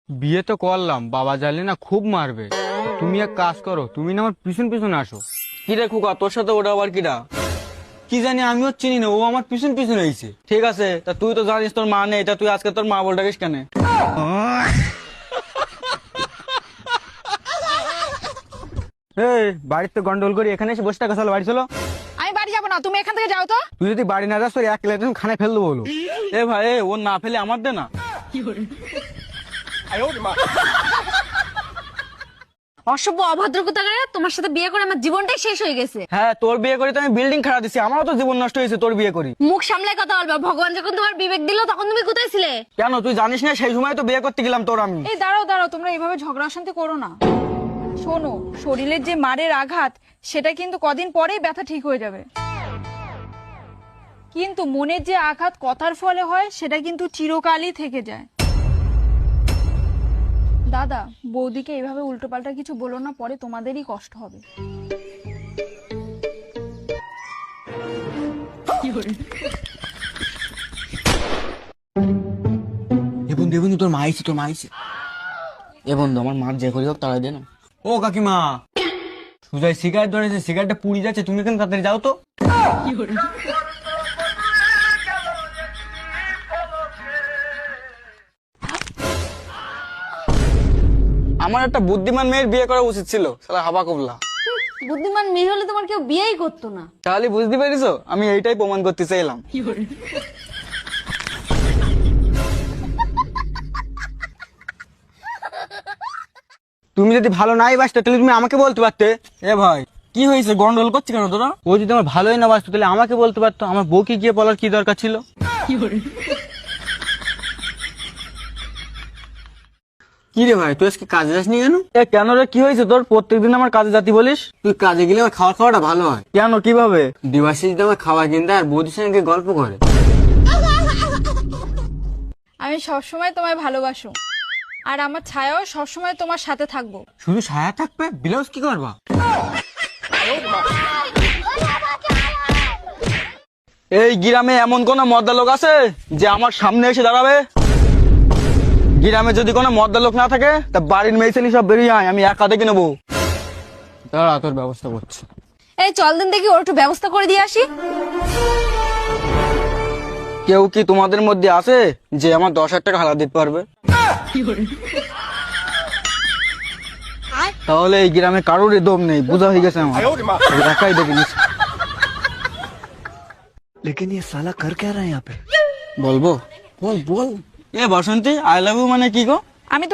বিয়ে তো করলাম, বাবা জানলে না খুব মারবে। তুমি এক কাজ করো, তুমি না আমার পিছন পিছন আসো। কি রে খোকা, তোর সাথে ওটা আবার কিরা? কি জানি, আমিও চিনি না, ও আমার পিছন পিছন আইছে। ঠিক আছে, তা তুই তো জানিস তোর মা নেই, তা তুই আজকে তোর মা বলটাকিস কেন? এই বাড়িতে গন্ডগোল করি, এখানে এসে বসে থাকা, চলো বাড়ি চলো। আমি বাড়ি যাবো না, তুমি এখান থেকে যাও তো। তুই যদি বাড়ি না যাস তোর এক প্লেট খানায় ফেল দেবো বলো। এ ভাই, ও না ফেলে আমার দে না। অসভ্য অভদ্র কোথাকারে, তোমার সাথে বিয়ে করে আমার জীবনটাই শেষ হয়ে গেছে। হ্যাঁ, তোর বিয়ে করে তো আমি বিল্ডিং খাড়া দিছি, আমারও তো জীবন নষ্ট হয়েছে তোর বিয়ে করি। মুখ সামলে কথা বলবা, ভগবান যখন তোমার বিবেক দিল তখন তুমি কোথায় ছিলে? কেন তুই জানিস না সেই সময় তো বিয়ে করতে গেলাম তোর আমি। এই দাঁড়াও দাঁড়াও, তোমরা এইভাবে ঝগড়া অশান্তি করো না। শোনো, শরীরের যে মারের আঘাত সেটা কিন্তু কদিন পরেই ব্যথা ঠিক হয়ে যাবে, কিন্তু মনের যে আঘাত কথার ফলে হয় সেটা কিন্তু চিরকালই থেকে যায়। দাদা, বৌদিকে এইভাবে উল্টোপাল্টা কিছু বলো না, পরে তোমাদেরই কষ্ট হবে। এ বন্ধু তোর মা আইছে, তোর মা আইছে। এ বন্ধু, আমার মার যে করি হোক তাড়াই দে না। ও কাকিমা, সুজাই সিগারেট ধরেছে, সিগারেটটা পুড়ে যাচ্ছে, তুমি কেন তাড়াতাড়ি যাও তো। আমার একটা বুদ্ধিমান মেয়ের বিয়ে করা উচিত ছিল, শালা হাবা কবলা। বুদ্ধিমান মেয়ে হলে তোমার কেউ বিয়েই করতো না। তাহলে বুঝতে পেরেছো, আমি এইটাই প্রমাণ করতে চাইলাম। তুমি যদি ভালো নাই বাসতে তাহলে তুমি আমাকে বলতে পারতে। এ ভাই, কি হয়েছে, গন্ডগোল করছি কেন তোরা? ও যদি আমার ভালোই না বাসতো তাহলে আমাকে বলতে পারতো, আমার বউকে গিয়ে বলার কি দরকার ছিল। কি রে ভাই, তুই আজকে কাজে যাসনি কেন? এ কেন রে, কি হয়েছে তোর? প্রত্যেকদিন আমার কাজে জাতি বলিস। তুই কাজে গেলে আমার খাওয়াটা ভালো হয়। কেন, কিভাবে? দিবাসী যদি আমার খাওয়া কিনতে আর বৌদির সঙ্গে গল্প করে। আমি সবসময় তোমায় ভালোবাসো, আর আমার ছায়াও সবসময় তোমার সাথে থাকবো। শুধু ছায়া থাকবে, ব্লাউজ কি করবা? এই গ্রামে এমন কোন মদ্দা লোক আছে যে আমার সামনে এসে দাঁড়াবে? গ্রামে যদি কোনো মদ্দা লোক না থাকে তা বাড়ির মেয়ে ছেলে সব বেরিয়ে আয়, আমি একা দেখে নেবো। দাঁড়া, তোর ব্যবস্থা করছি। এই চল দিন দেখি, ওর একটু ব্যবস্থা করে দিয়ে আসি। কেউ কি তোমাদের মধ্যে আছে যে আমার 10,000 টাকা হালা দিতে পারবে? তাহলে এই গ্রামে কারোরই দম নেই, বোঝা হয়ে গেছে আমার। আমি একাই দেখে নিচ্ছি। लेकिन ये साला कर क्या रहा है यहाँ पे? বলবো? বল বল। এ বাসন্তী, আই লাভ ইউ মানে কি গো? আমি